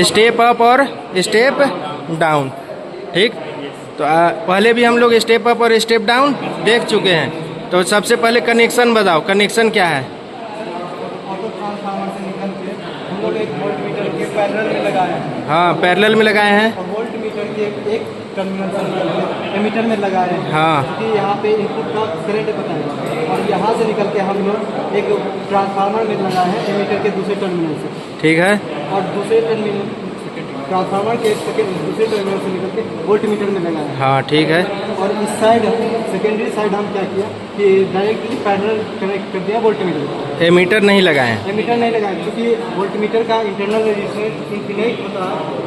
Step up और step down. ठीक, तो पहले भी हम लोग स्टेप अप और स्टेप डाउन देख चुके हैं। तो सबसे पहले कनेक्शन बताओ, कनेक्शन क्या है? ऑटो ट्रांसफार्मर से निकल के हम लोग एक वोल्टमीटर के पैरेलल में लगाए हैं। हाँ, पैरेलल में लगाए हैं। और वोल्टमीटर के एक टर्मिनल से निकल के एमीटर में लगाए हैं। हाँ, कि यहाँ पे इनपुट का करंट बताएगा और यहाँ से निकल के हम लोग एक ट्रांसफार्मर में लगाए हैं एमीटर के दूसरे टर्मिनल से। ठीक है। और दूसरे टर्मिनल ट्रांसफार्मर के दूसरे टर्मिनल से निकल के वोल्टमीटर में लगाए हैं। हाँ, ठीक है। और इस साइड सेकेंडरी साइड हम क्या किया कि डायरेक्टली पैरेलल कनेक्ट कर दिया वोल्टमीटर। एमीटर नहीं लगाए हैं। एमीटर नहीं लगाया क्योंकि वोल्टमीटर का इंटरनल रेजिस्टेंस इनफिनिट होता है,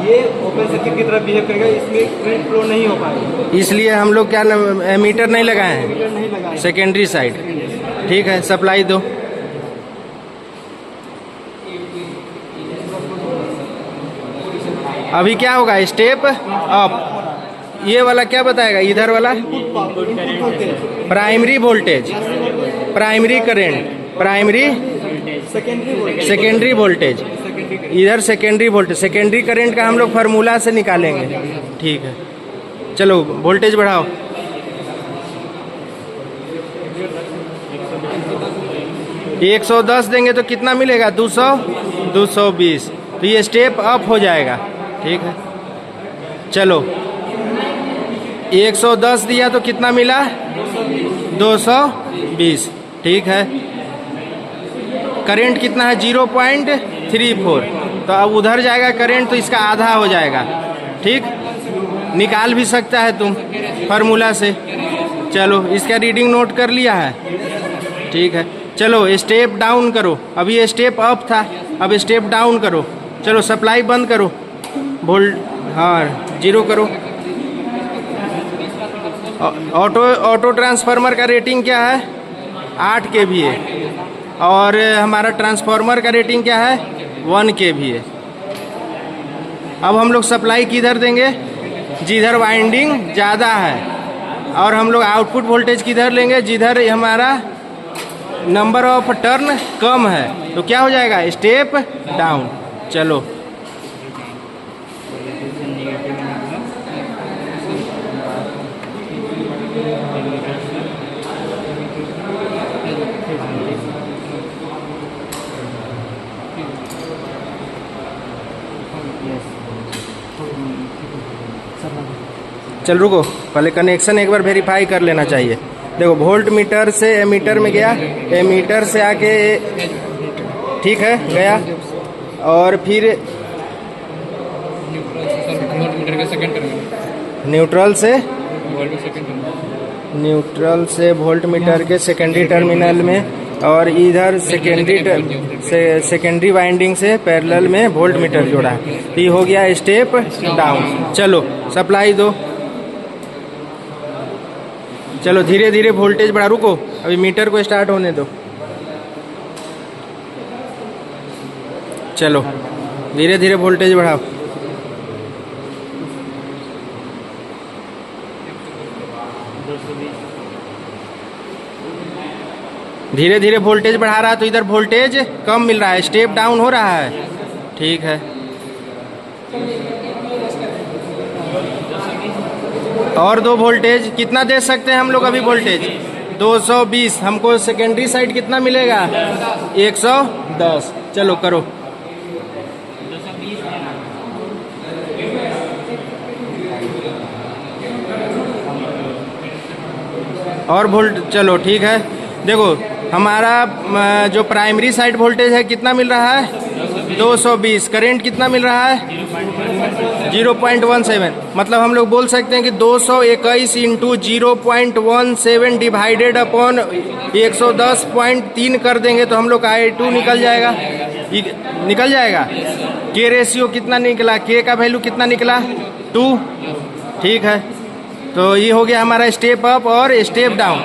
ये ओपन सर्किट की तरफ बिहेव करेगा, इसमें करंट फ्लो नहीं हो पाएगा, इसलिए हम लोग क्या एमीटर नहीं लगाए हैं, एमीटर नहीं लगाया। Secondary side. ठीक है, सप्लाई दो। अभी क्या होगा? Step up. ये वाला क्या बताएगा? इधर वाला primary voltage, primary current, primary secondary voltage, इधर सेकेंडरी वोल्टेज, सेकेंडरी करंट का हम लोग फार्मूला से निकालेंगे। ठीक है, चलो वोल्टेज बढ़ाओ। एक 110 देंगे तो कितना मिलेगा? 200, 220। तो ये स्टेप अप हो जाएगा। ठीक है, चलो 110 दिया तो कितना मिला? 220। ठीक है, करंट कितना है? 0.34। तो अब उधर जाएगा करंट, तो इसका आधा हो जाएगा। ठीक, निकाल भी सकता है तुम फार्मूला से। चलो इसका रीडिंग नोट कर लिया है। ठीक है, चलो स्टेप डाउन करो। अभी ये स्टेप अप था, अब स्टेप डाउन करो। चलो सप्लाई बंद करो, वोल्ट हाँ 0 करो। ऑटो ट्रांसफार्मर का रेटिंग क्या है? 8 kVA। और हमारा ट्रांसफार्मर का रेटिंग क्या है? 1 kVA। अब हम लोग सप्लाई किधर देंगे? जिधर वाइंडिंग ज़्यादा है। और हम लोग आउटपुट वोल्टेज किधर लेंगे? जिधर हमारा नंबर ऑफ टर्न कम है। तो क्या हो जाएगा? Step down. चलो चल रुको, पहले कनेक्शन एक बार वेरीफाई कर लेना चाहिए। देखो वोल्ट मीटर से एमीटर में गया, एमीटर से आके ठीक है गया, और फिर न्यूट्रल से वोल्ट मीटर के सेकेंडरी टर्मिनल में, और इधर सेकेंडरी वाइंडिंग से पैरेलल में वोल्ट मीटर जोड़ा है। तो ये हो गया स्टेप डाउन। चलो सप्लाई दो। चलो धीरे धीरे वोल्टेज बढ़ा। रुको, अभी मीटर को स्टार्ट होने दो। चलो धीरे धीरे वोल्टेज बढ़ाओ। धीरे धीरे वोल्टेज बढ़ा रहा है तो इधर वोल्टेज कम मिल रहा है, स्टेप डाउन हो रहा है। ठीक है, और 2 वोल्टेज कितना दे सकते हैं हम लोग? अभी वोल्टेज 220। हमको सेकेंडरी साइड कितना मिलेगा? 110। चलो करो। और वोल्ट चलो ठीक है। देखो हमारा जो प्राइमरी साइड वोल्टेज है कितना मिल रहा है? 220। करंट कितना मिल रहा है? 0.17। मतलब हम लोग बोल सकते हैं कि 221 इंटू 0.17 डिवाइडेड अपॉन 110.3 कर देंगे तो हम लोग का I2 निकल जाएगा। निकल जाएगा। के रेशियो कितना निकला? के का वैल्यू कितना निकला? 2। ठीक है, तो ये हो गया हमारा स्टेप अप और स्टेप डाउन।